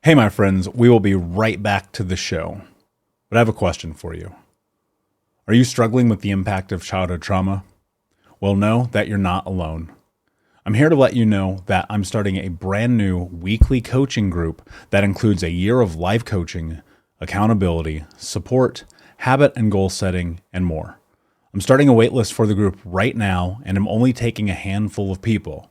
Hey, my friends, we will be right back to the show. But I have a question for you. Are you struggling with the impact of childhood trauma? Well, know that you're not alone. I'm here to let you know that I'm starting a brand new weekly coaching group that includes a year of life coaching, accountability, support, habit and goal setting, and more. I'm starting a waitlist for the group right now, and I'm only taking a handful of people.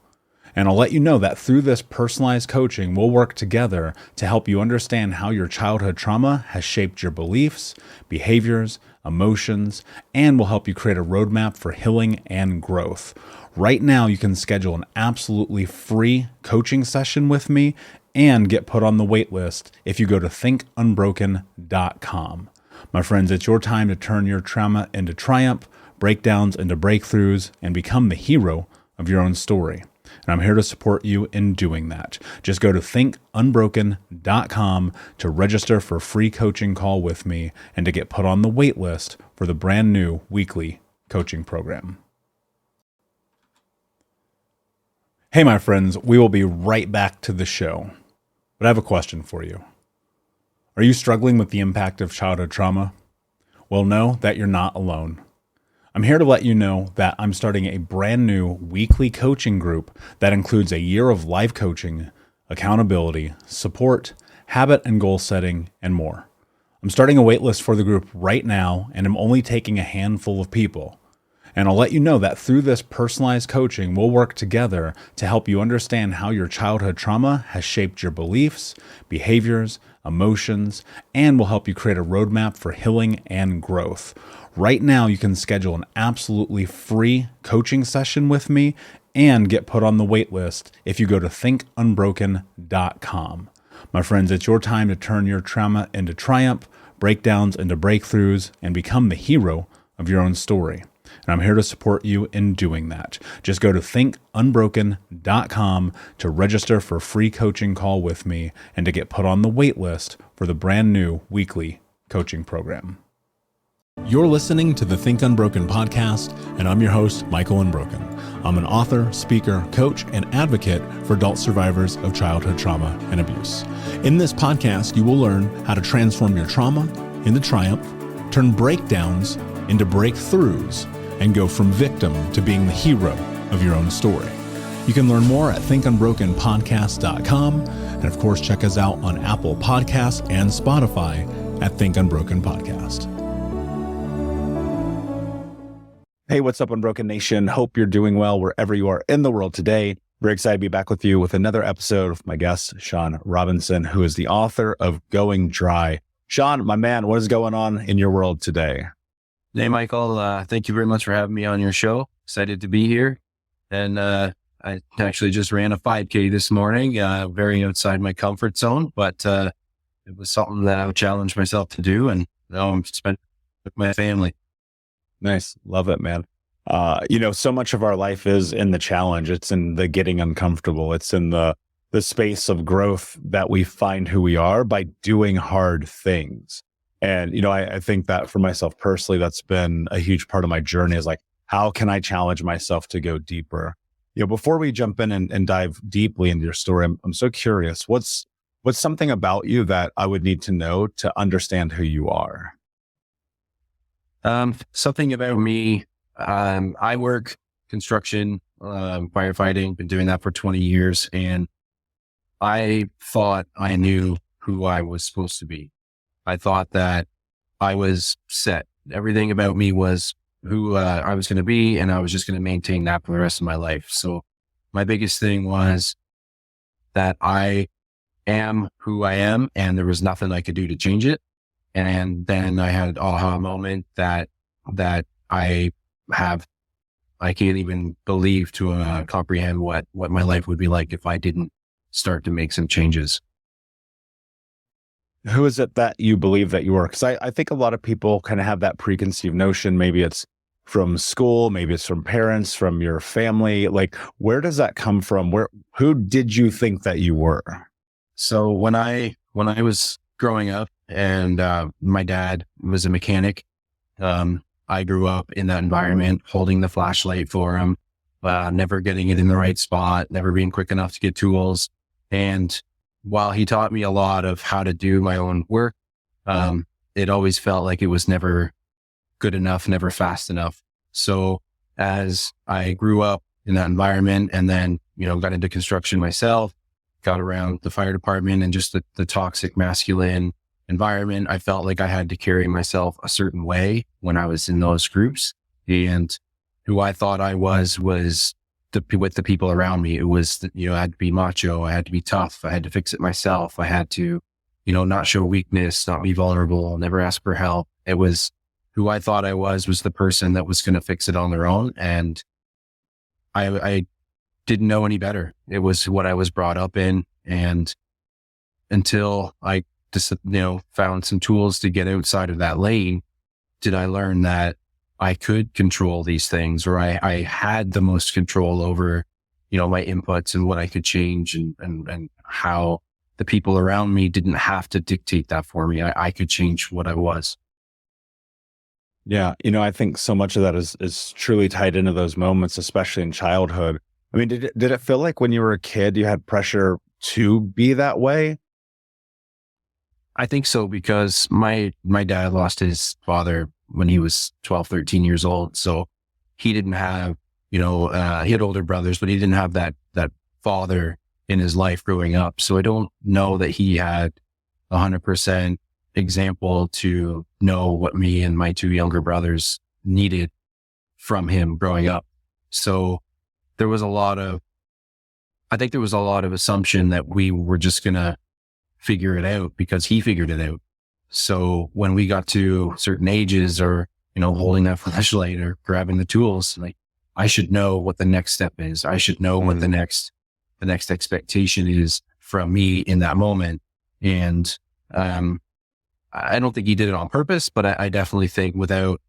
And I'll let you know that through this personalized coaching, we'll work together to help you understand how your childhood trauma has shaped your beliefs, behaviors, emotions, and will help you create a roadmap for healing and growth. Right now, you can schedule an absolutely free coaching session with me and get put on the wait list if you go to thinkunbroken.com. My friends, it's your time to turn your trauma into triumph, breakdowns into breakthroughs, and become the hero of your own story. And I'm here to support you in doing that. Just go to thinkunbroken.com to register for a free coaching call with me and to get put on the wait list for the brand new weekly coaching program. Hey, my friends, we will be right back to the show. But I have a question for you. Are you struggling with the impact of childhood trauma? Well, know that you're not alone. I'm here to let you know that I'm starting a brand new weekly coaching group that includes a year of life coaching, accountability, support, habit and goal setting, and more. I'm starting a waitlist for the group right now, and I'm only taking a handful of people. And I'll let you know that through this personalized coaching, we'll work together to help you understand how your childhood trauma has shaped your beliefs, behaviors, emotions, and will help you create a roadmap for healing and growth. Right now, you can schedule an absolutely free coaching session with me and get put on the wait list if you go to thinkunbroken.com. My friends, it's your time to turn your trauma into triumph, breakdowns into breakthroughs, and become the hero of your own story. And I'm here to support you in doing that. Just go to thinkunbroken.com to register for a free coaching call with me and to get put on the wait list for the brand new weekly coaching program. You're listening to the Think Unbroken podcast, and I'm your host, Michael Unbroken. I'm an author, speaker, coach, and advocate for adult survivors of childhood trauma and abuse. In this podcast, you will learn how to transform your trauma into triumph, turn breakdowns into breakthroughs, and go from victim to being the hero of your own story. You can learn more at thinkunbrokenpodcast.com, and of course, check us out on Apple Podcasts and Spotify at Think Unbroken Podcast. Hey, what's up, Unbroken Nation? Hope you're doing well wherever you are in the world today. Very excited to be back with you with another episode of my guest, Sean Robinson, who is the author of Going Dry. Sean, my man, what is going on in your world today? Hey, Michael. Thank you very much for having me on your show. Excited to be here. And I actually just ran a 5K this morning, very outside my comfort zone, but it was something that I would challenge myself to do. And now I'm spending with my family. Nice. Love it, man. So much of our life is in the challenge. It's in the getting uncomfortable. It's in the space of growth that we find who we are by doing hard things. And, I think that for myself personally, that's been a huge part of my journey is like, how can I challenge myself to go deeper? Before we jump in and dive deeply into your story, I'm so curious. What's something about you that I would need to know to understand who you are? Something about me, I work construction, firefighting, been doing that for 20 years. And I thought I knew who I was supposed to be. I thought that I was set. Everything about me was who I was going to be, and I was just going to maintain that for the rest of my life. So my biggest thing was that I am who I am, and there was nothing I could do to change it. And then I had an aha moment that I can't even believe to comprehend what my life would be like if I didn't start to make some changes. Who is it that you believe that you are? Because I think a lot of people kind of have that preconceived notion. Maybe it's from school, maybe it's from parents, from your family. Like, where does that come from? Who did you think that you were? So when I was growing up and my dad was a mechanic, I grew up in that environment, holding the flashlight for him, never getting it in the right spot, never being quick enough to get tools. And while he taught me a lot of how to do my own work, it always felt like it was never good enough, never fast enough. So as I grew up in that environment and then, got into construction myself, got around the fire department and just the toxic masculine environment, I felt like I had to carry myself a certain way when I was in those groups. And who I thought I was with the people around me. It was, I had to be macho. I had to be tough. I had to fix it myself. I had to, not show weakness, not be vulnerable, never ask for help. It was who I thought I was the person that was going to fix it on their own. And I didn't know any better. It was what I was brought up in. And until I just, found some tools to get outside of that lane, did I learn that I could control these things, or I had the most control over, my inputs and what I could change and how the people around me didn't have to dictate that for me. I could change what I was. Yeah. I think so much of that is truly tied into those moments, especially in childhood. I mean, did it feel like when you were a kid, you had pressure to be that way? I think so, because my dad lost his father when he was 12, 13 years old. So he didn't have, he had older brothers, but he didn't have that father in his life growing up. So I don't know that he had 100% example to know what me and my two younger brothers needed from him growing up. So there was a lot of assumption that we were just going to figure it out because he figured it out. So when we got to certain ages, or, holding that flashlight or grabbing the tools, like, I should know what the next step is. I should know what the next expectation is from me in that moment. And, I don't think he did it on purpose, but I definitely think without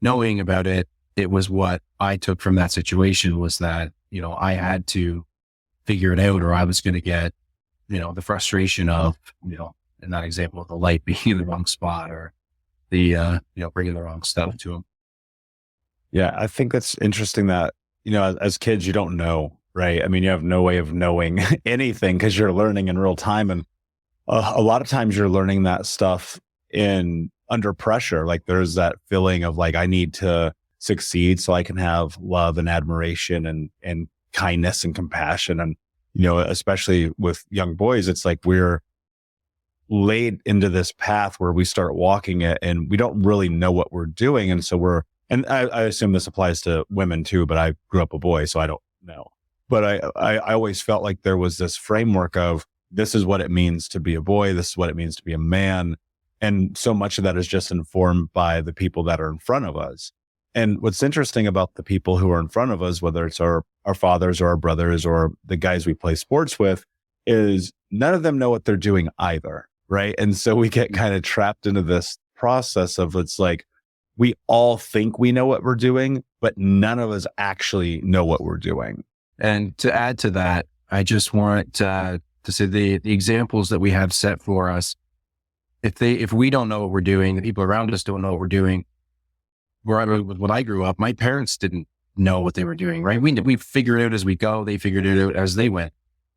knowing about it, it was what I took from that situation was that, I had to figure it out, or I was going to get, the frustration of, in that example, the light being in the wrong spot, or the, bringing the wrong stuff to him. Yeah. I think that's interesting that, as kids, you don't know, right? I mean, you have no way of knowing anything because you're learning in real time. And a lot of times you're learning that stuff under pressure. Like there's that feeling of like, I need to succeed so I can have love and admiration and kindness and compassion. And, especially with young boys, it's like we're laid into this path where we start walking it and we don't really know what we're doing. And so and I assume this applies to women too, but I grew up a boy, so I don't know. But I always felt like there was this framework of this is what it means to be a boy. This is what it means to be a man. And so much of that is just informed by the people that are in front of us. And what's interesting about the people who are in front of us, whether it's our fathers or our brothers or the guys we play sports with, is none of them know what they're doing either. Right. And so we get kind of trapped into this process of it's like, we all think we know what we're doing, but none of us actually know what we're doing. And to add to that, I just want to say the examples that we have set for us, if we don't know what we're doing, the people around us don't know what we're doing. When I grew up, my parents didn't know what they were doing, right? We figured it out as we go. They figured it out as they went.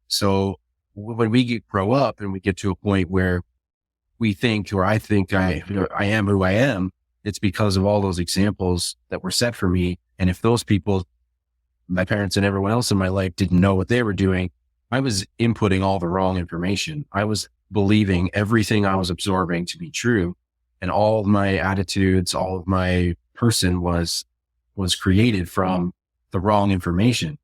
So when we grow up and we get to a point where we think, or I think I am who I am, it's because of all those examples that were set for me. And if those people, my parents and everyone else in my life, didn't know what they were doing, I was inputting all the wrong information. I was believing everything I was absorbing to be true. And all of my attitudes, all of my person was created from the wrong information.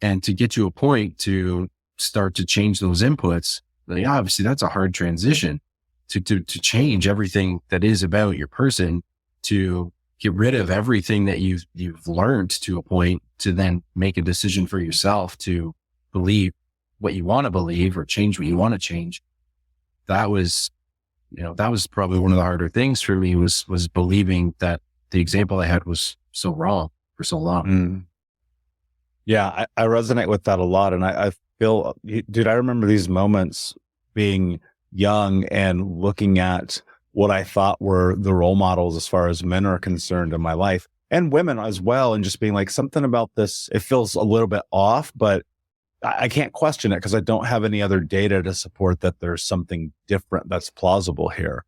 And to get to a point to start to change those inputs, like, obviously that's a hard transition to change everything that is about your person, to get rid of everything that you've learned to a point, to then make a decision for yourself to believe what you want to believe or change what you want to change. That was probably one of the harder things for me, was believing that the example I had was so wrong for so long. Mm. Yeah, I resonate with that a lot. And I feel, dude, I remember these moments being young and looking at what I thought were the role models as far as men are concerned in my life, and women as well, and just being like, something about this, it feels a little bit off, but I can't question it because I don't have any other data to support that there's something different that's plausible here.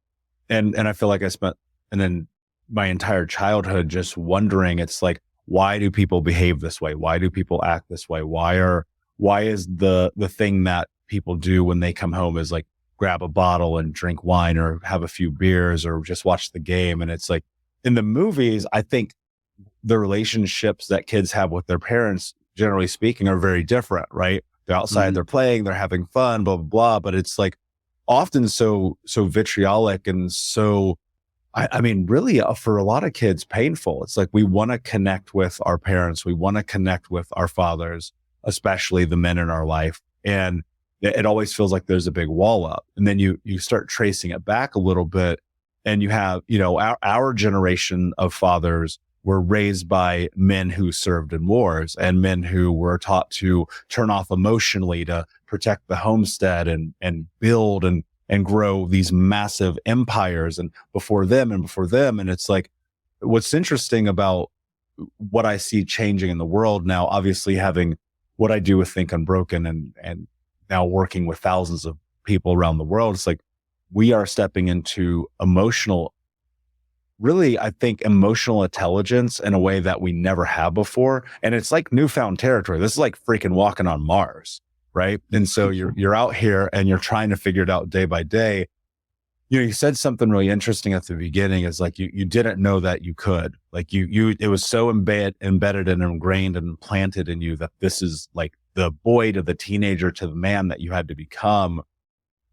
And I feel like I spent, and then my entire childhood just wondering, it's like, why do people behave this way? Why do people act this way? Why is the thing that people do when they come home is like grab a bottle and drink wine or have a few beers or just watch the game? And it's like in the movies, I think the relationships that kids have with their parents, generally speaking, are very different, right? They're outside, they're playing, they're having fun, blah, blah, blah. But it's like often so vitriolic and so, I mean, really for a lot of kids, painful. It's like we want to connect with our parents. We want to connect with our fathers, especially the men in our life. And it always feels like there's a big wall up. And then you start tracing it back a little bit and you have, our generation of fathers were raised by men who served in wars and men who were taught to turn off emotionally to protect the homestead and build and grow these massive empires and before them. And it's like, what's interesting about what I see changing in the world now, obviously having what I do with Think Unbroken and now working with thousands of people around the world, it's like we are stepping into I think emotional intelligence in a way that we never have before. And it's like newfound territory. This is like freaking walking on Mars, right? And so you're out here and you're trying to figure it out day by day. You said something really interesting at the beginning is like, you didn't know that you could, like it was so embedded and ingrained and implanted in you that this is like the boy to the teenager to the man that you had to become.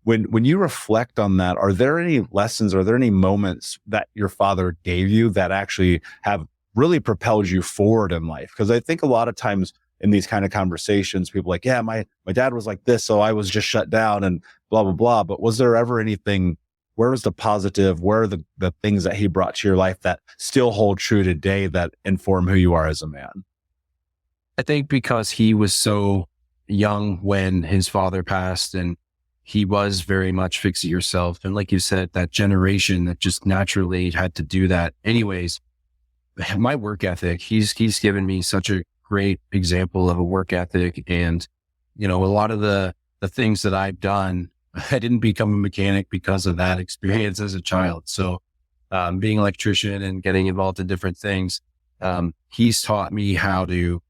When you reflect on that, are there any lessons, are there any moments that your father gave you that actually have really propelled you forward in life? Because I think a lot of times in these kind of conversations, people are like, yeah, my dad was like this, so I was just shut down and blah, blah, blah. But was there ever anything, where was the positive, where are the things that he brought to your life that still hold true today that inform who you are as a man? I think because he was so young when his father passed and he was very much fix it yourself. And like you said, that generation that just naturally had to do that anyways. My work ethic, he's given me such a great example of a work ethic. And, a lot of the things that I've done, I didn't become a mechanic because of that experience as a child. So, being an electrician and getting involved in different things, he's taught me how to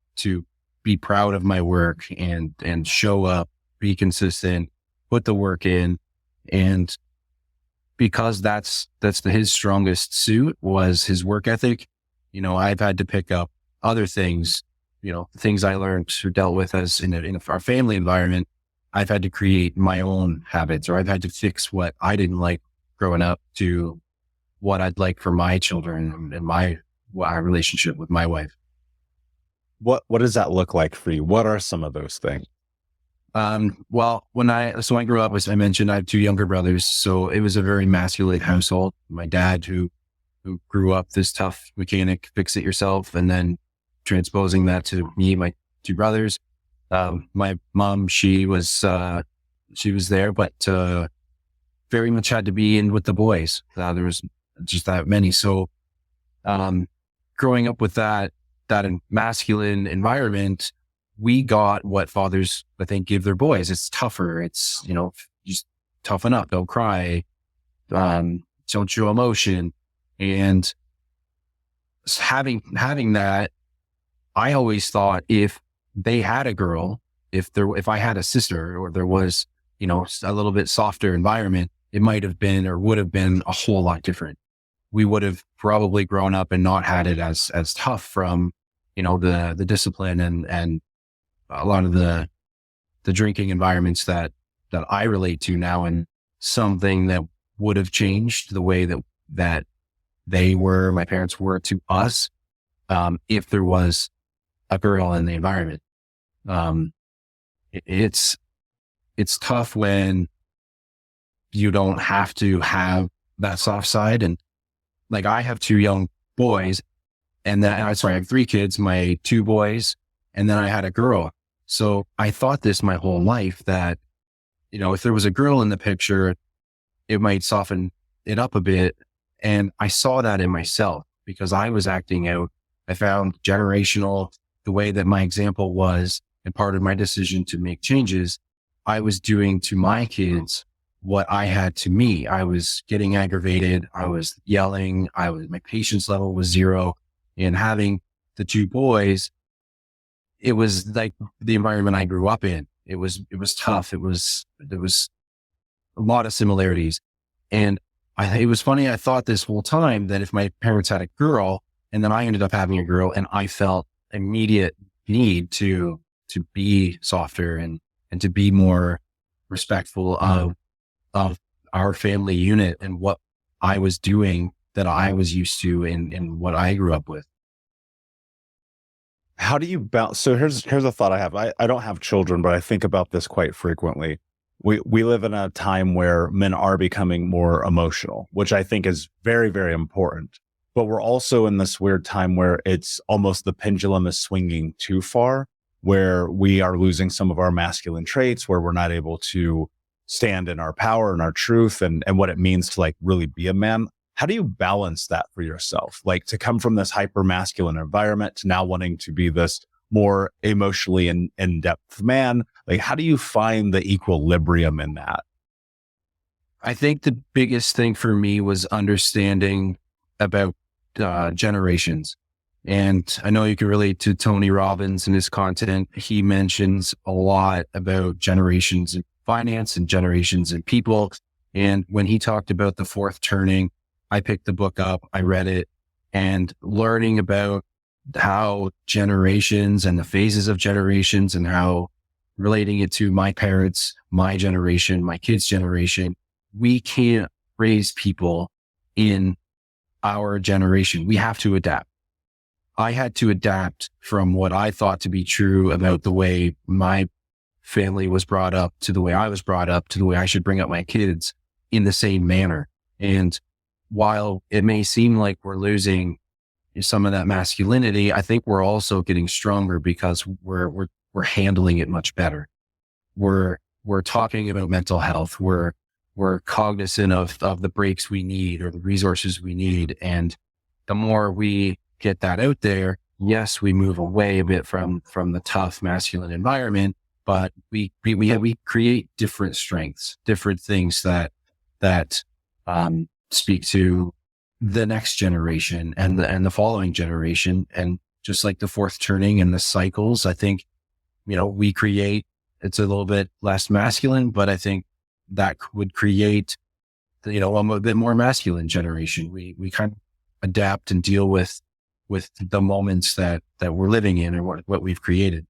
be proud of my work and show up, be consistent, put the work in. And because that's his strongest suit was his work ethic. I've had to pick up other things, things I learned or dealt with as in our family environment. I've had to create my own habits, or I've had to fix what I didn't like growing up to what I'd like for my children and my relationship with my wife. What does that look like for you? What are some of those things? Well, when I grew up, as I mentioned, I have two younger brothers. So it was a very masculine household. My dad, who grew up this tough mechanic, fix it yourself, and then transposing that to me, my two brothers. My mom, she was there, but, very much had to be in with the boys. There was just that many. So, growing up with that masculine environment, we got what fathers, I think, give their boys. It's tougher. It's, just toughen up. Don't cry. Don't show emotion. And having that, I always thought if they had a girl, if I had a sister or there was, a little bit softer environment, it might have been or would have been a whole lot different. We would have probably grown up and not had it as tough from, the discipline and a lot of the drinking environments that I relate to now, and something that would have changed the way that my parents were to us, if there was a girl in the environment. It's tough when you don't have to have that soft side. And like, I have two young boys and then I have three kids, my two boys, and then I had a girl. So I thought this my whole life that, if there was a girl in the picture, it might soften it up a bit. And I saw that in myself because I was acting out. I found generational, the way that my example was, And part of my decision to make changes, I was doing to my kids what I had to me. I was getting aggravated. I was yelling. My patience level was zero. And having the two boys, it was like the environment I grew up in. It was tough. There was a lot of similarities. And it was funny. I thought this whole time that if my parents had a girl and then I ended up having a girl, and I felt immediate need to be softer and to be more respectful of our family unit and what I was doing that I was used to and what I grew up with. How do you balance? So here's a thought I have. I don't have children, but I think about this quite frequently. We live in a time where men are becoming more emotional, which I think is very, very important. But we're also in this weird time where it's almost the pendulum is swinging too far, where we are losing some of our masculine traits, where we're not able to stand in our power and our truth and what it means to like really be a man. How do you balance that for yourself? Like to come from this hyper masculine environment to now wanting to be this more emotionally in-depth man? Like, how do you find the equilibrium in that? I think the biggest thing for me was understanding about generations. And I know you can relate to Tony Robbins and his content. He mentions a lot about generations in finance and generations in people. And when he talked about the fourth turning, I picked the book up, I read it, and learning about how generations and the phases of generations and how relating it to my parents, my generation, my kids' generation, we can't raise people in our generation. We have to adapt. I had to adapt from what I thought to be true about the way my family was brought up to the way I was brought up to the way I should bring up my kids in the same manner. And while it may seem like we're losing some of that masculinity, I think we're also getting stronger because we're handling it much better. We're talking about mental health. We're cognizant of the breaks we need or the resources we need. And the more we get that out there, yes, we move away a bit from the tough masculine environment, but we create different strengths, different things that speak to the next generation and the following generation. And just like the fourth turning and the cycles, I think, we create, it's a little bit less masculine, but I think that would create, a bit more masculine generation. We kind of adapt and deal with the moments that we're living in or what we've created.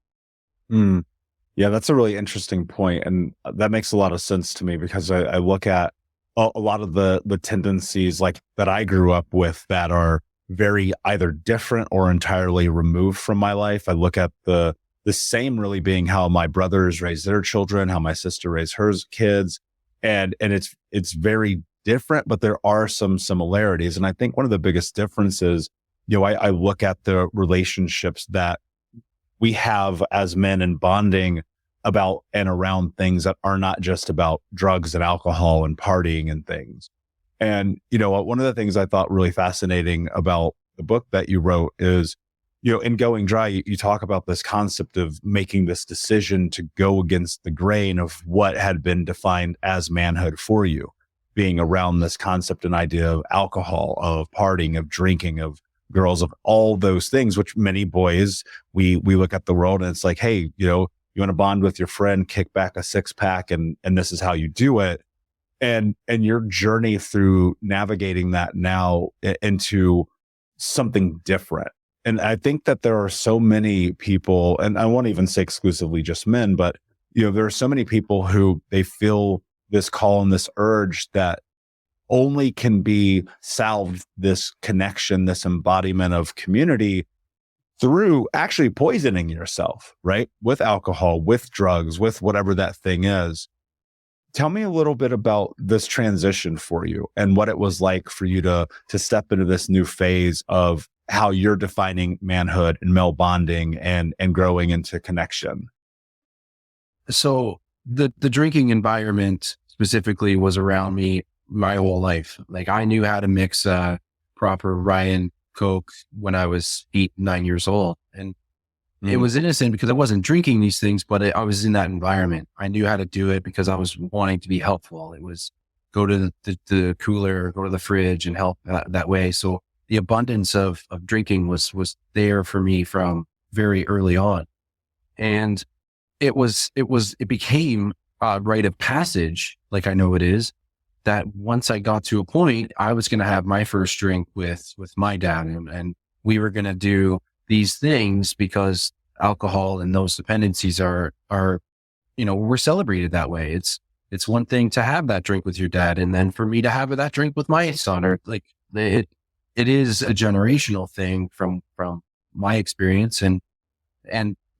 Yeah, that's a really interesting point. And that makes a lot of sense to me because I look at a lot of the tendencies like that I grew up with that are very either different or entirely removed from my life. I look at the same really being how my brothers raised their children, how my sister raised her kids. And it's very different, but there are some similarities. And I think one of the biggest differences, I look at the relationships that we have as men and bonding about and around things that are not just about drugs and alcohol and partying and things. And, one of the things I thought really fascinating about the book that you wrote is, in Going Dry, you talk about this concept of making this decision to go against the grain of what had been defined as manhood for you, being around this concept and idea of alcohol, of partying, of drinking, of girls, of all those things, which many boys, we look at the world and it's like, hey, you want to bond with your friend, kick back a 6-pack and this is how you do it. And your journey through navigating that now into something different. And I think that there are so many people, and I won't even say exclusively just men, but there are so many people who they feel this call and this urge that only can be salved, this connection, this embodiment of community through actually poisoning yourself, right? With alcohol, with drugs, with whatever that thing is. Tell me a little bit about this transition for you and what it was like for you to step into this new phase of how you're defining manhood and male bonding and growing into connection. So the drinking environment specifically was around me my whole life. Like I knew how to mix proper Ryan Coke when I was 8, 9 years old. And it was innocent because I wasn't drinking these things, but I was in that environment. I knew how to do it because I was wanting to be helpful. It was go to the cooler, go to the fridge and help that way. So the abundance of drinking was there for me from very early on. And it became a rite of passage, like I know it is, that once I got to a point, I was going to have my first drink with my dad, and we were going to do these things because alcohol and those dependencies are, we're celebrated that way. It's one thing to have that drink with your dad, and then for me to have that drink with my son, or like it is a generational thing from my experience. And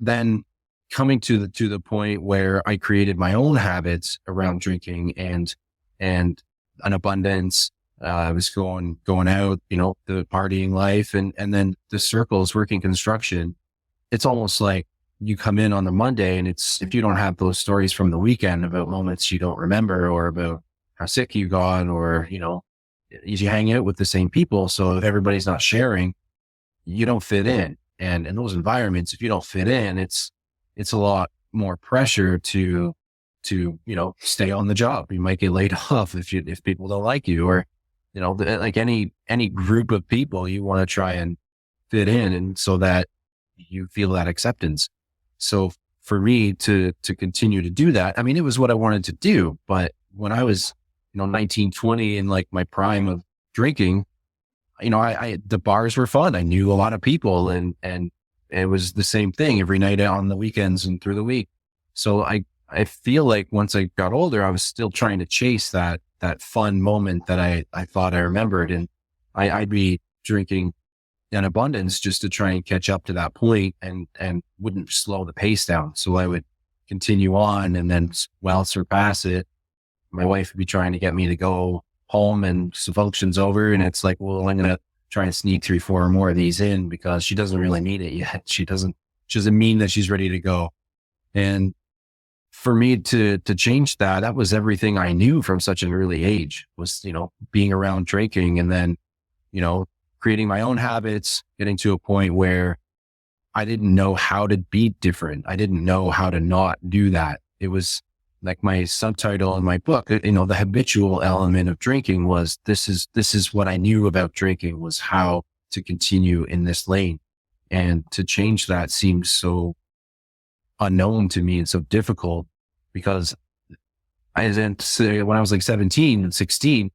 then coming to the point where I created my own habits around drinking and an abundance. I was going out, the partying life, and then the circles working construction. It's almost like you come in on the Monday, and if you don't have those stories from the weekend about moments you don't remember, or about how sick you got, or, you hang out with the same people. So if everybody's not sharing, you don't fit in. And in those environments, if you don't fit in, it's a lot more pressure to stay on the job. You might get laid off if people don't like you, or, like any group of people, you want to try and fit in, and so that you feel that acceptance. So for me to continue to do that, I mean, it was what I wanted to do. But when I was, 19, 20 in like my prime of drinking, the bars were fun. I knew a lot of people, and it was the same thing every night on the weekends and through the week. So I feel like once I got older, I was still trying to chase that fun moment that I thought I remembered. And I'd be drinking in abundance just to try and catch up to that point, and wouldn't slow the pace down. So I would continue on and then surpass it. My wife would be trying to get me to go home, and some function's over, and it's like, well, I'm going to try and sneak 3, 4 more of these in because she doesn't really need it yet. She doesn't mean that she's ready to go. And for me to change that was everything I knew from such an early age, was, being around drinking, and then, creating my own habits, getting to a point where I didn't know how to be different. I didn't know how to not do that. It was like my subtitle in my book, the habitual element of drinking was, this is what I knew about drinking, was how to continue in this lane. And to change that seemed so unknown to me and so difficult, because when I was like 17 and 16,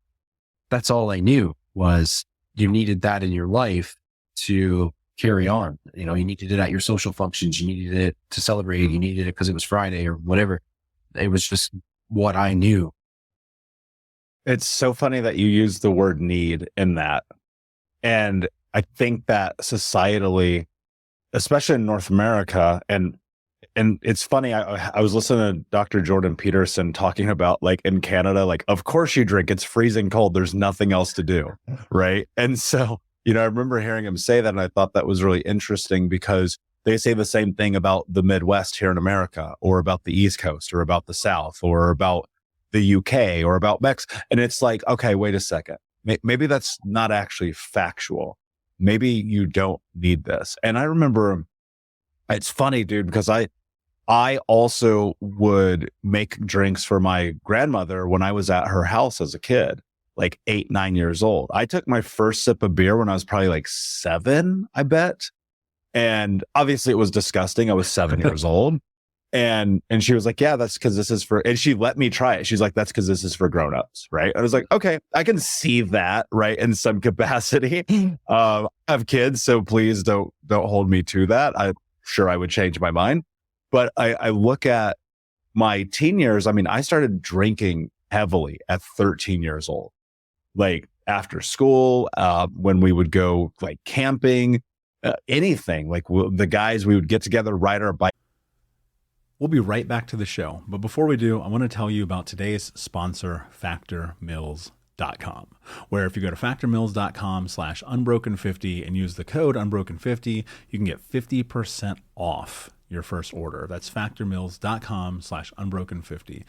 that's all I knew was you needed that in your life to carry on. You needed it at your social functions. You needed it to celebrate. You needed it because it was Friday or whatever. It was just what I knew. It's so funny that you use the word need in that. And I think that societally, especially in North America, and it's funny, I was listening to Dr. Jordan Peterson talking about, like, in Canada, like, of course you drink, it's freezing cold, there's nothing else to do, right? And so, I remember hearing him say that, and I thought that was really interesting, because they say the same thing about the Midwest here in America, or about the East Coast, or about the South, or about the UK, or about Mexico. And it's like, okay, wait a second. Maybe that's not actually factual. Maybe you don't need this. And I remember, it's funny, dude, because I also would make drinks for my grandmother when I was at her house as a kid, like 8, 9 years old. I took my first sip of beer when I was probably like 7, I bet. And obviously it was disgusting. I was 7 years old. And she was like, yeah, that's because this is for, and she let me try it. She's like, that's because this is for grownups. Right. I was like, okay, I can see that, right, in some capacity. I have kids, so please don't hold me to that. I'm sure I would change my mind. But I look at my teen years. I mean, I started drinking heavily at 13 years old, like after school, when we would go like camping, anything, like the guys, we would get together, ride our bike. We'll be right back to the show. But before we do, I want to tell you about today's sponsor, factormeals.com, where if you go to factormeals.com/unbroken50 and use the code unbroken50, you can get 50% off your first order. That's factormeals.com/unbroken50.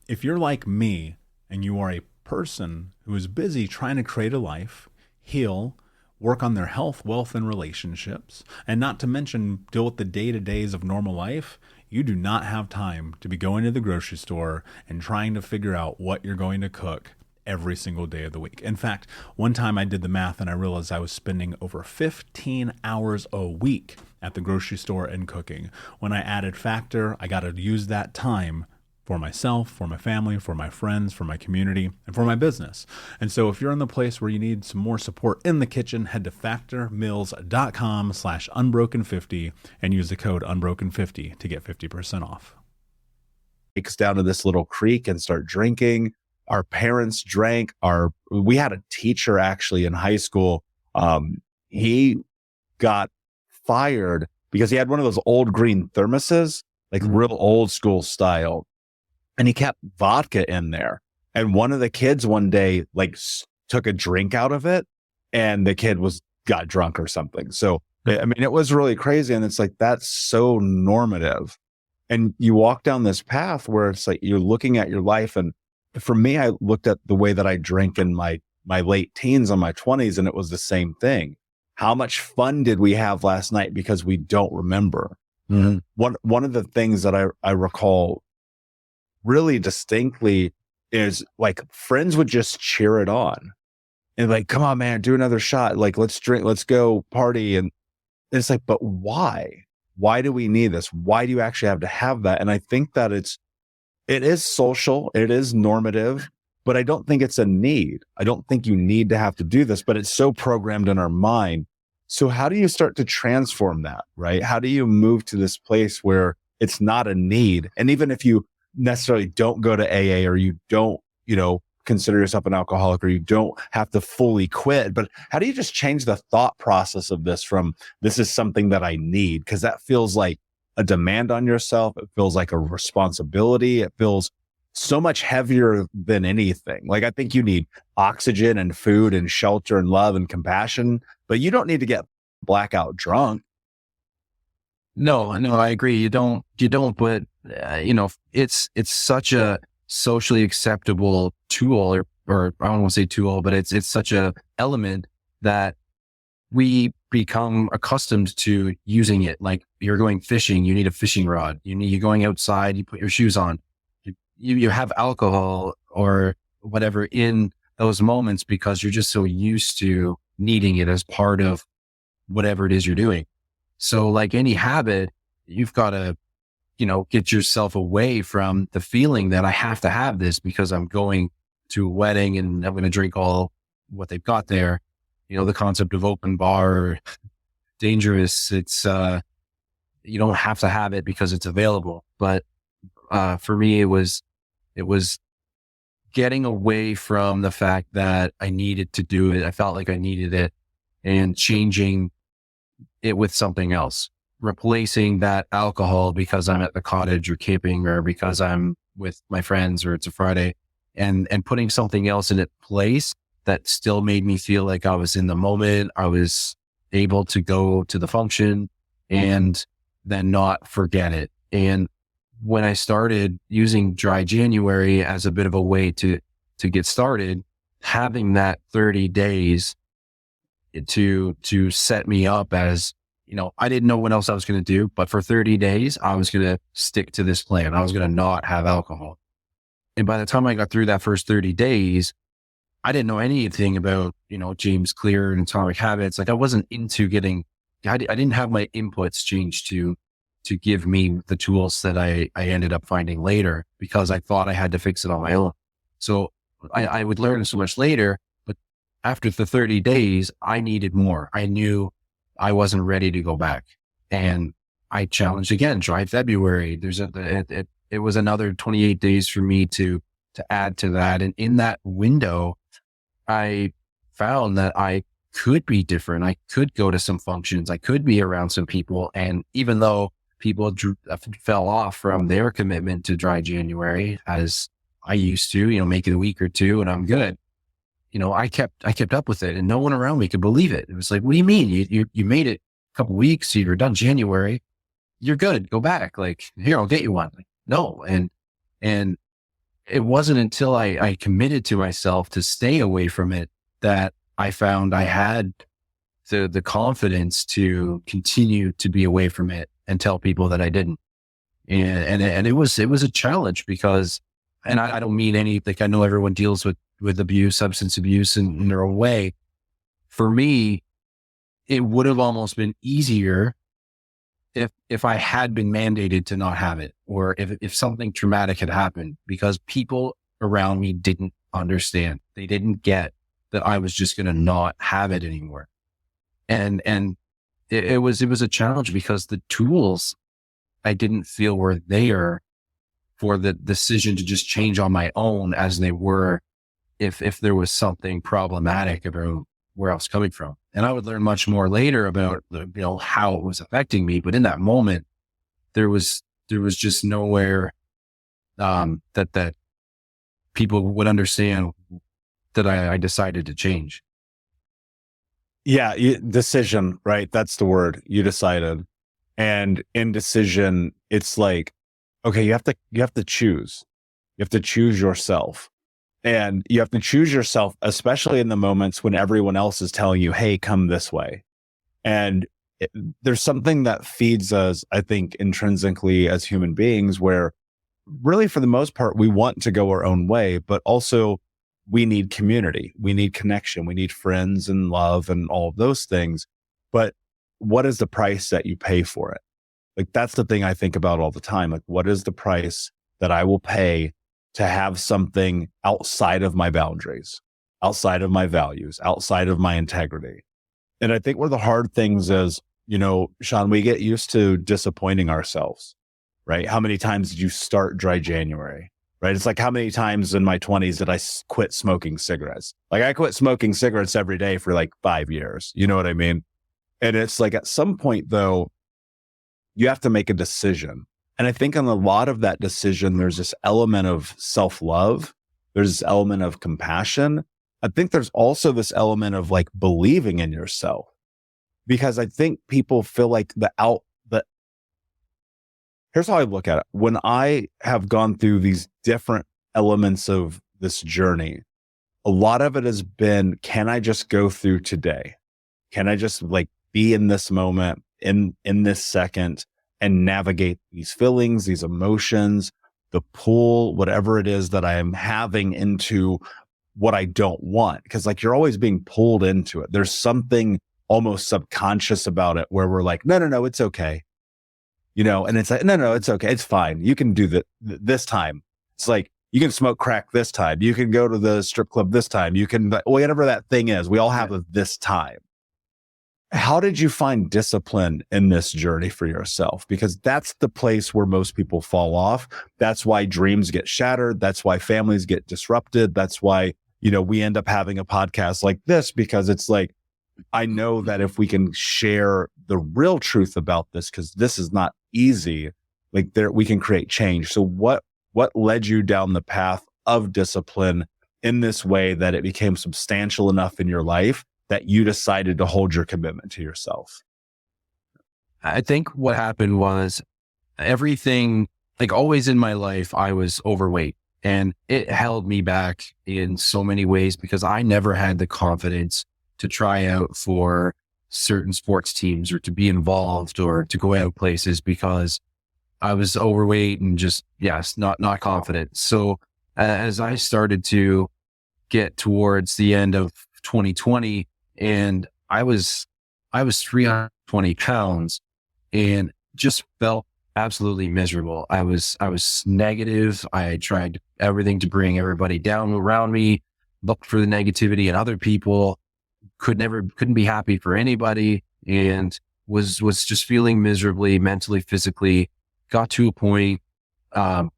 If you're like me and you are a person who is busy trying to create a life, heal, work on their health, wealth, and relationships, and not to mention deal with the day-to-days of normal life, you do not have time to be going to the grocery store and trying to figure out what you're going to cook every single day of the week. In fact, one time I did the math and I realized I was spending over 15 hours a week at the grocery store and cooking. When I added factor, I got to use that time for myself, for my family, for my friends, for my community, and for my business. And so if you're in the place where you need some more support in the kitchen, head to factormeals.com/unbroken50 and use the code unbroken50 to get 50% off. Takes down to this little creek and start drinking. Our parents drank. We had a teacher actually in high school. He got fired because he had one of those old green thermoses, like real old school style. And he kept vodka in there. And one of the kids one day, took a drink out of it and the kid got drunk or something. So, I mean, it was really crazy. And it's like, that's so normative. And you walk down this path where it's like, you're looking at your life. And for me, I looked at the way that I drank in my late teens and my 20s, and it was the same thing. How much fun did we have last night because we don't remember? Mm-hmm. One of the things that I recall really distinctly is like friends would just cheer it on and like, come on, man, do another shot. Like, let's drink, let's go party. And it's like, but why? Why do we need this? Why do you actually have to have that? And I think that it is social, it is normative, but I don't think it's a need. I don't think you need to have to do this, but it's so programmed in our mind. So how do you start to transform that, right? How do you move to this place where it's not a need? And even if you necessarily don't go to AA or you don't, consider yourself an alcoholic or you don't have to fully quit, but how do you just change the thought process of this from this is something that I need? Because that feels like a demand on yourself. It feels like a responsibility. It feels so much heavier than anything. Like I think you need oxygen and food and shelter and love and compassion, but you don't need to get blackout drunk. No, I agree. You don't, but it's such a socially acceptable tool or I don't want to say tool, but it's such a element that we become accustomed to using it. Like you're going fishing, you need a fishing rod. You're going outside, you put your shoes on, you have alcohol or whatever in those moments because you're just so used to needing it as part of whatever it is you're doing. So like any habit, you've got to, get yourself away from the feeling that I have to have this because I'm going to a wedding and I'm going to drink all what they've got there. The concept of open bar, dangerous. It's, you don't have to have it because it's available. But, for me, it was getting away from the fact that I needed to do it. I felt like I needed it and changing it with something else, replacing that alcohol because I'm at the cottage or camping or because I'm with my friends or it's a Friday and putting something else in its place that still made me feel like I was in the moment. I was able to go to the function and then not forget it. And when I started using dry January as a bit of a way to get started, having that 30 days to set me up as, I didn't know what else I was going to do, but for 30 days, I was going to stick to this plan. I was going to not have alcohol. And by the time I got through that first 30 days, I didn't know anything about, James Clear and Atomic Habits. Like I wasn't into I didn't have my inputs changed to give me the tools that I ended up finding later because I thought I had to fix it on my own. So I would learn so much later, but after the 30 days, I needed more. I knew I wasn't ready to go back. And I challenged again, dry February. It was another 28 days for me to add to that. And in that window, I found that I could be different. I could go to some functions. I could be around some people. And even though people fell off from their commitment to dry January as I used to, make it a week or two and I'm good. I kept up with it and no one around me could believe it. It was like, what do you mean? You made it a couple of weeks. You're done January. You're good. Go back. Like, here, I'll get you one. Like, no. And it wasn't until I committed to myself to stay away from it that I found I had the confidence to continue to be away from it and tell people that I didn't. And it was a challenge because, and I don't mean any, like, I know everyone deals with abuse, substance abuse in their own way. For me, it would have almost been easier if I had been mandated to not have it, or if something traumatic had happened, because people around me didn't understand. They didn't get that I was just going to not have it anymore. And it was a challenge because the tools I didn't feel were there for the decision to just change on my own as they were if there was something problematic about where I was coming from. And I would learn much more later about how it was affecting me. But in that moment, there was just nowhere that people would understand that I decided to change. Yeah. Decision, right? That's the word. You decided. And in decision, it's like, okay, you have to choose. You have to choose yourself. And you have to choose yourself, especially in the moments when everyone else is telling you, hey, come this way. And there's something that feeds us, I think, intrinsically as human beings, where really, for the most part, we want to go our own way, but also we need community. We need connection. We need friends and love and all of those things. But what is the price that you pay for it? Like, that's the thing I think about all the time. Like, what is the price that I will pay to have something outside of my boundaries, outside of my values, outside of my integrity? And I think one of the hard things is, Sean, we get used to disappointing ourselves, right? How many times did you start dry January, right? It's like, how many times in my 20s did I quit smoking cigarettes? Like, I quit smoking cigarettes every day for like 5 years. You know what I mean? And it's like, at some point though, you have to make a decision. And I think on a lot of that decision, there's this element of self-love. There's this element of compassion. I think there's also this element of like believing in yourself, because I think people feel like here's how I look at it. When I have gone through these different elements of this journey, a lot of it has been, can I just go through today? Can I just like be in this moment, in this second, and navigate these feelings, these emotions, the pull, whatever it is that I am having into what I don't want? Because like, you're always being pulled into it. There's something almost subconscious about it where we're like, no, it's okay. And it's like, no, it's okay. It's fine. You can do that this time. It's like, you can smoke crack this time. You can go to the strip club this time. You can, whatever that thing is, we all have a this time. How did you find discipline in this journey for yourself? Because that's the place where most people fall off. That's why dreams get shattered. That's why families get disrupted. That's why, we end up having a podcast like this, because it's like, I know that if we can share the real truth about this, because this is not easy, like we can create change. So what led you down the path of discipline in this way that it became substantial enough in your life that you decided to hold your commitment to yourself? I think what happened was everything, like always in my life, I was overweight, and it held me back in so many ways because I never had the confidence to try out for certain sports teams or to be involved or to go out places because I was overweight and just, not confident. So as I started to get towards the end of 2020, and I was 320 pounds and just felt absolutely miserable. I was negative. I tried everything to bring everybody down around me, looked for the negativity in other people, couldn't be happy for anybody, and was just feeling miserably, mentally, physically. Got to a point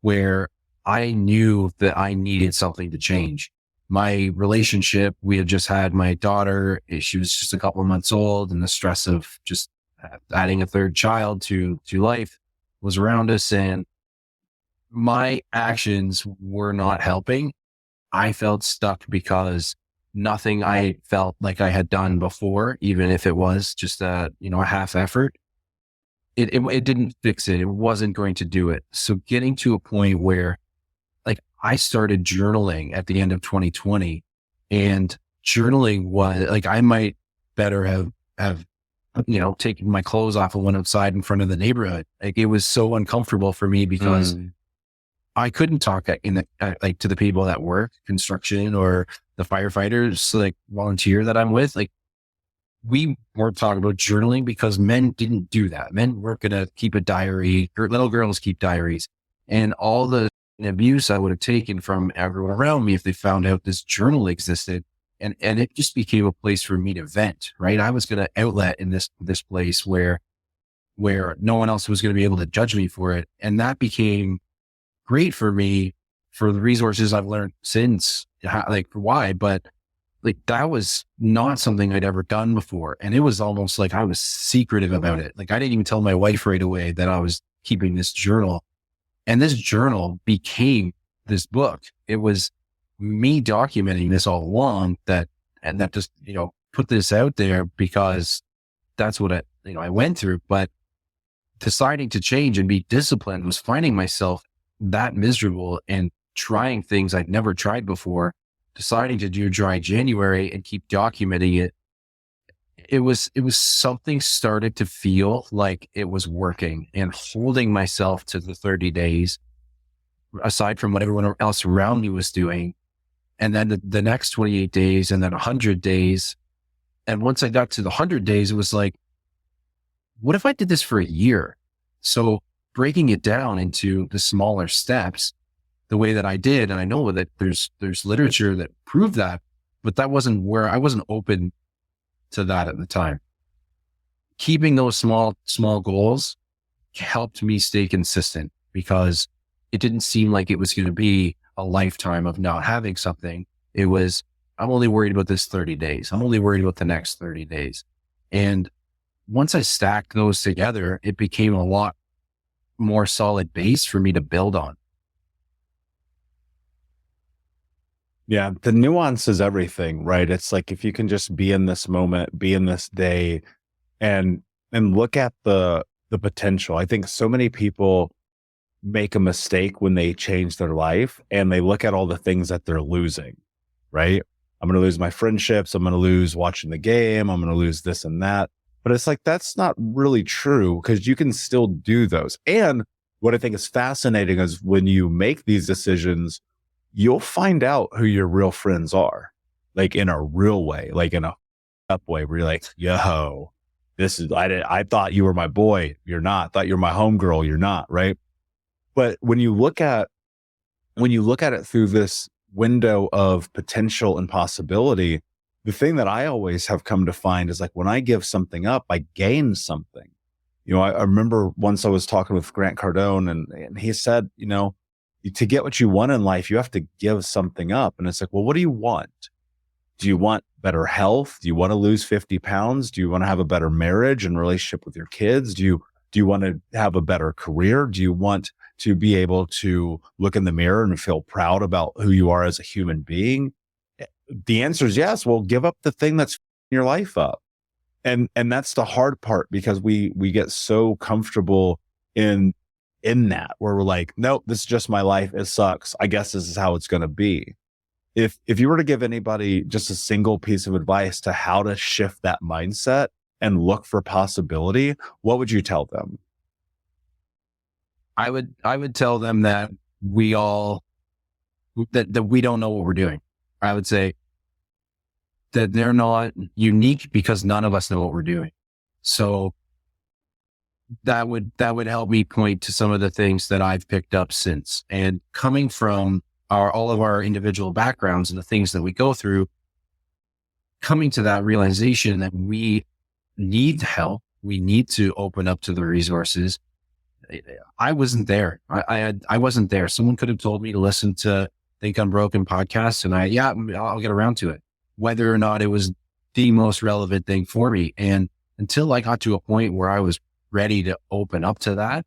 where I knew that I needed something to change. My relationship, we had just had my daughter. She was just a couple of months old, and the stress of just adding a third child to life was around us, and my actions were not helping. I felt stuck because nothing I felt like I had done before, even if it was just a half effort, it didn't fix it. It wasn't going to do it. So getting to a point where like I started journaling at the end of 2020, and journaling was like, I might better have have, taken my clothes off and went outside in front of the neighborhood. Like, it was so uncomfortable for me because I couldn't talk like to the people that work construction or the firefighters, like volunteer that I'm with. Like, we weren't talking about journaling because men didn't do that. Men weren't going to keep a diary, or little girls keep diaries, and all the abuse I would have taken from everyone around me if they found out this journal existed. And it just became a place for me to vent, right? I was going to outlet in this place where no one else was going to be able to judge me for it. And that became great for me for the resources I've learned since, like why, but like that was not something I'd ever done before. And it was almost like I was secretive about it. Like, I didn't even tell my wife right away that I was keeping this journal. And this journal became this book. It was me documenting this all along, that just, put this out there because that's what I went through. But deciding to change and be disciplined was finding myself that miserable and trying things I'd never tried before, deciding to do dry January and keep documenting it. It was something started to feel like it was working, and holding myself to the 30 days, aside from what everyone else around me was doing. And then the next 28 days, and then 100 days. And once I got to the 100 days, it was like, what if I did this for a year? So breaking it down into the smaller steps, the way that I did, and I know that there's literature that proved that, but that wasn't where I wasn't open to that at the time. Keeping those small goals helped me stay consistent, because it didn't seem like it was going to be a lifetime of not having something. It was, I'm only worried about this 30 days. I'm only worried about the next 30 days. And once I stacked those together, it became a lot more solid base for me to build on. Yeah, the nuance is everything, right? It's like, if you can just be in this moment, be in this day, and look at the potential. I think so many people make a mistake when they change their life and they look at all the things that they're losing, right? I'm going to lose my friendships. I'm going to lose watching the game. I'm going to lose this and that. But it's like, that's not really true, because you can still do those. And what I think is fascinating is when you make these decisions, you'll find out who your real friends are, like in a real way, like in a up way where you're like, yo, I thought you were my boy. You're not. Thought you were my homegirl. You're not. Right. But when you look at it through this window of potential and possibility, the thing that I always have come to find is, like, when I give something up, I gain something. I remember once I was talking with Grant Cardone, and he said, to get what you want in life, you have to give something up. And it's like, well, what do you want? Do you want better health? Do you want to lose 50 pounds? Do you want to have a better marriage and relationship with your kids? Do you want to have a better career? Do you want to be able to look in the mirror and feel proud about who you are as a human being? The answer is yes. Well, give up the thing that's your life up. And that's the hard part, because we get so comfortable in that, where we're like, nope, this is just my life. It sucks. I guess this is how it's going to be. If you were to give anybody just a single piece of advice to how to shift that mindset and look for possibility, what would you tell them? I would tell them that we don't know what we're doing. I would say that they're not unique because none of us know what we're doing. So that would help me point to some of the things that I've picked up since. And coming from all of our individual backgrounds and the things that we go through, coming to that realization that we need help, we need to open up to the resources. I wasn't there. I wasn't there. Someone could have told me to listen to Think Unbroken podcast, and I'll get around to it, whether or not it was the most relevant thing for me. And until I got to a point where I was ready to open up to that,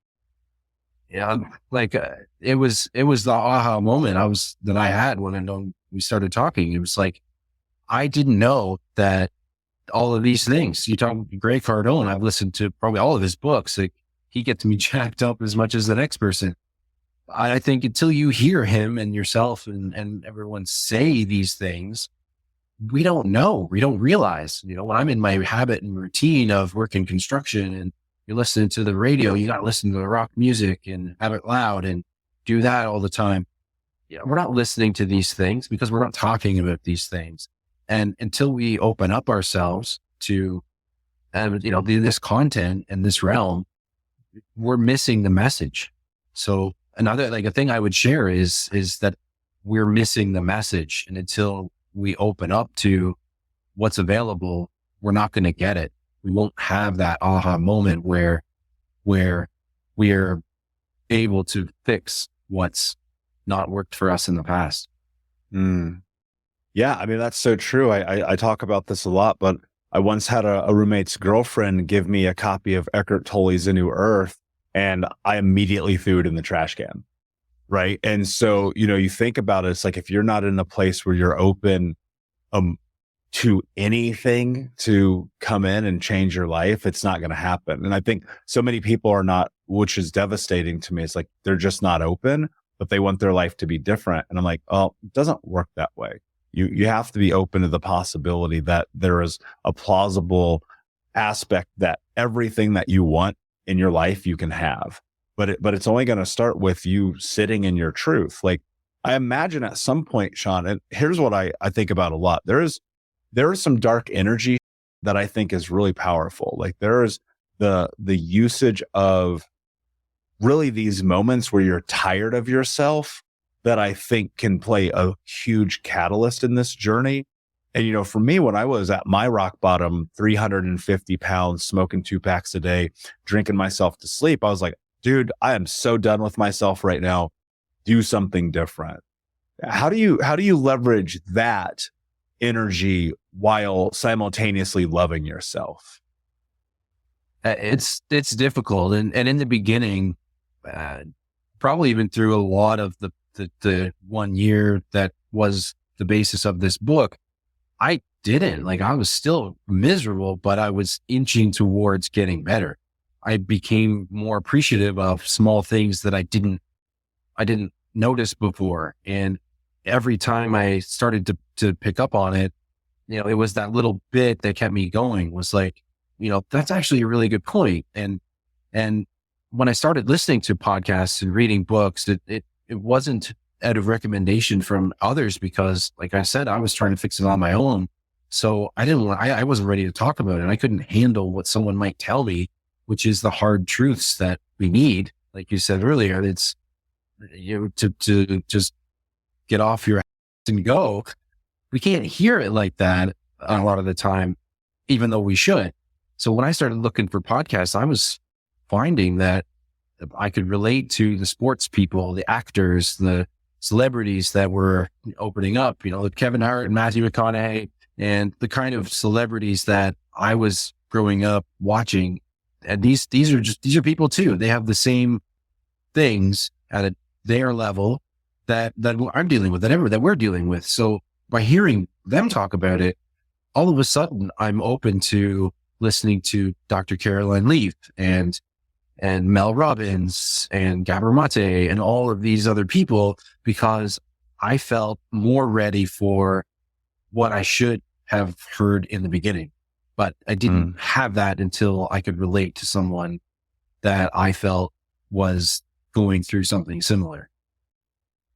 it was the aha moment that I had when we started talking. It was like, I didn't know that all of these things. You talk Grant Cardone, I've listened to probably all of his books. Like, he gets me jacked up as much as the next person. I think until you hear him and yourself and everyone say these things, we don't know. We don't realize, when I'm in my habit and routine of working construction and you're listening to the radio, you got to listen to the rock music and have it loud and do that all the time. We're not listening to these things because we're not talking about these things. And until we open up ourselves to, this content and this realm, we're missing the message. So a thing I would share is that we're missing the message. And until we open up to what's available, we're not going to get it. We won't have that aha moment where we're able to fix what's not worked for us in the past. Yeah. I mean, that's so true. I talk about this a lot, but I once had a roommate's girlfriend give me a copy of Eckhart Tolle's A New Earth, and I immediately threw it in the trash can. Right. And so, you think about it, it's like, if you're not in a place where you're open, to anything to come in and change your life, it's not going to happen. And I think so many people are not, which is devastating to me. It's like, they're just not open, but they want their life to be different. And I'm like, oh, it doesn't work that way. You have to be open to the possibility that there is a plausible aspect that everything that you want in your life, you can have. But it's only going to start with you sitting in your truth. Like, I imagine at some point, Sean, and here's what I think about a lot. There is some dark energy that I think is really powerful. Like, there is the usage of really these moments where you're tired of yourself that I think can play a huge catalyst in this journey. And, for me, when I was at my rock bottom, 350 pounds, smoking 2 packs a day, drinking myself to sleep, I was like, dude, I am so done with myself right now. Do something different. How do you leverage that energy while simultaneously loving yourself? It's difficult. And in the beginning, probably even through a lot of the 1 year that was the basis of this book, I was still miserable, but I was inching towards getting better. I became more appreciative of small things that I didn't notice before. And every time I started to pick up on it, it was that little bit that kept me going, was like, that's actually a really good point. And when I started listening to podcasts and reading books, it wasn't out of recommendation from others, because like I said, I was trying to fix it on my own. So I wasn't ready to talk about it. I couldn't handle what someone might tell me, which is the hard truths that we need. Like you said earlier, it's to just get off your ass and go. We can't hear it like that a lot of the time, even though we should. So when I started looking for podcasts, I was finding that I could relate to the sports people, the actors, the celebrities that were opening up, Kevin Hart and Matthew McConaughey, and the kind of celebrities that I was growing up watching. And these are people too. They have the same things at their level that I'm dealing with, that we're dealing with. So by hearing them talk about it, all of a sudden I'm open to listening to Dr. Caroline Leaf and Mel Robbins and Gabor Mate and all of these other people, because I felt more ready for what I should have heard in the beginning. But I didn't have that until I could relate to someone that I felt was going through something similar.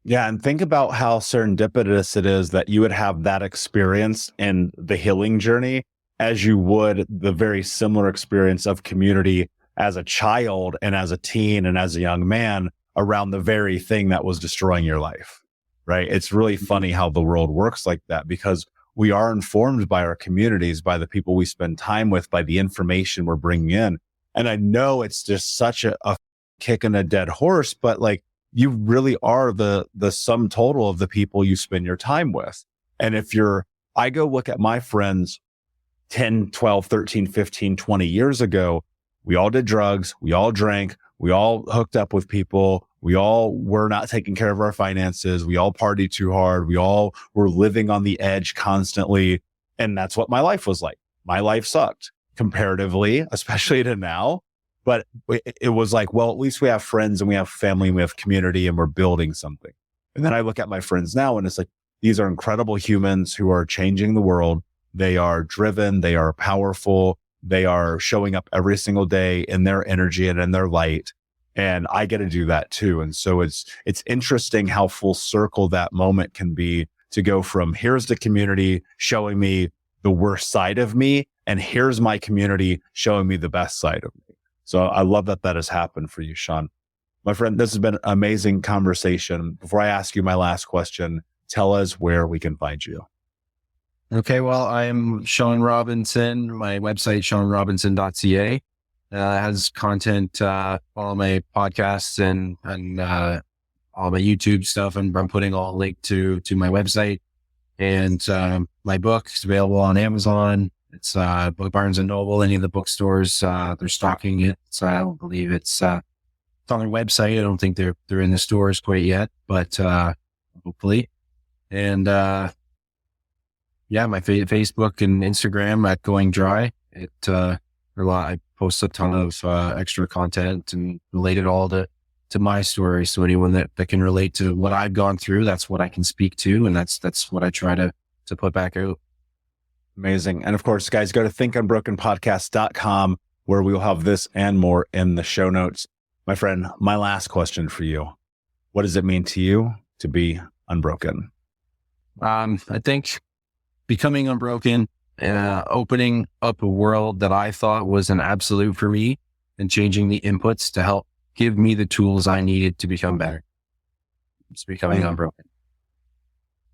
Yeah. And think about how serendipitous it is that you would have that experience in the healing journey as you would the very similar experience of community as a child and as a teen and as a young man around the very thing that was destroying your life, right? It's really funny how the world works like that, because we are informed by our communities, by the people we spend time with, by the information we're bringing in. And I know it's just such a kick in a dead horse, but like, you really are the sum total of the people you spend your time with. And I go look at my friends 10, 12, 13, 15, 20 years ago, we all did drugs. We all drank. We all hooked up with people. We all were not taking care of our finances. We all partied too hard. We all were living on the edge constantly. And that's what my life was like. My life sucked comparatively, especially to now. But it was like, well, at least we have friends and we have family and we have community and we're building something. And then I look at my friends now and it's like, These are incredible humans who are changing the world. They are driven. They are powerful. They are showing up every single day in their energy and in their light. And I get to do that too. And so it's interesting how full circle that moment can be, to go from here's the community showing me the worst side of me, and here's my community showing me the best side of me. So I love that that has happened for you, Sean. My friend, this has been an amazing conversation. Before I ask you my last question, tell us where we can find you. Okay, well, I'm Sean Robinson. My website, seanrobinson.ca, has content, all my podcasts and all my YouTube stuff. And I'm putting all link to my website, and my book is available on Amazon. It's Book Barnes and Noble, any of the bookstores, they're stocking it. So I don't believe it's on their website. I don't think they're in the stores quite yet, but hopefully. And yeah, my Facebook and Instagram at Going Dry. I post a ton of extra content and relate it all to my story. So anyone that can relate to what I've gone through, that's what I can speak to. And that's what I try to put back out. Amazing. And of course, guys, go to thinkunbrokenpodcast.com, where we will have this and more in the show notes. My friend, my last question for you. What does it mean to you to be unbroken? I think becoming unbroken, opening up a world that I thought was an absolute for me, and changing the inputs to help give me the tools I needed to become better. It's becoming unbroken.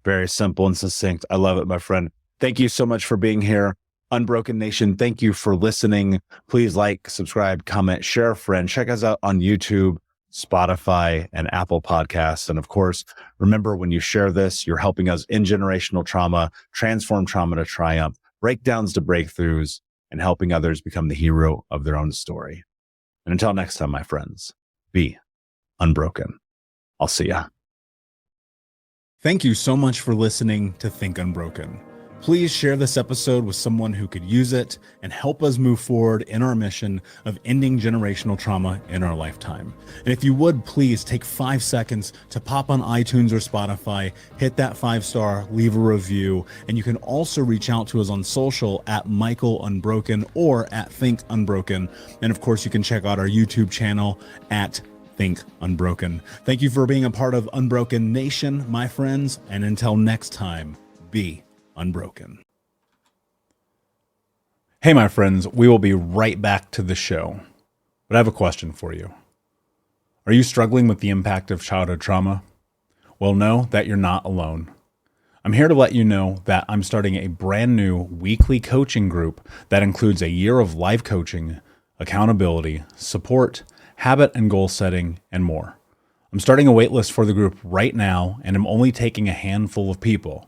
Very simple and succinct. I love it, my friend. Thank you so much for being here. Unbroken Nation, thank you for listening. Please like, subscribe, comment, share a friend. Check us out on YouTube, Spotify, and Apple Podcasts. And of course, remember, when you share this, you're helping us in generational trauma, transform trauma to triumph, breakdowns to breakthroughs, and helping others become the hero of their own story. And until next time, my friends, be unbroken. I'll see ya. Thank you so much for listening to Think Unbroken. Please share this episode with someone who could use it and help us move forward in our mission of ending generational trauma in our lifetime. And if you would, please take 5 seconds to pop on iTunes or Spotify, hit that 5-star, leave a review, and you can also reach out to us on social at Michael Unbroken or at Think Unbroken. And of course, you can check out our YouTube channel at Think Unbroken. Thank you for being a part of Unbroken Nation, my friends, and until next time, be unbroken. Hey, my friends, we will be right back to the show, but I have a question for you. Are you struggling with the impact of childhood trauma? Well, know that you're not alone. I'm here to let you know that I'm starting a brand new weekly coaching group that includes a year of live coaching, accountability, support, habit and goal setting, and more. I'm starting a waitlist for the group right now, and I'm only taking a handful of people.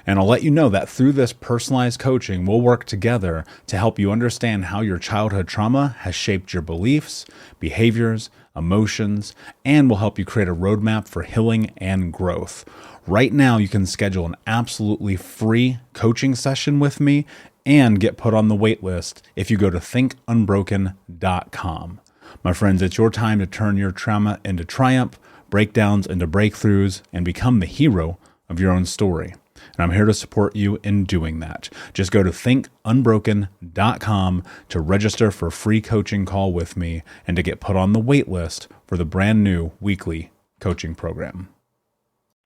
And I'll let you know that through this personalized coaching, we'll work together to help you understand how your childhood trauma has shaped your beliefs, behaviors, emotions, and will help you create a roadmap for healing and growth. Right now, you can schedule an absolutely free coaching session with me and get put on the wait list if you go to thinkunbroken.com. My friends, it's your time to turn your trauma into triumph, breakdowns into breakthroughs, and become the hero of your own story. And I'm here to support you in doing that. Just go to thinkunbroken.com to register for a free coaching call with me and to get put on the wait list for the brand new weekly coaching program.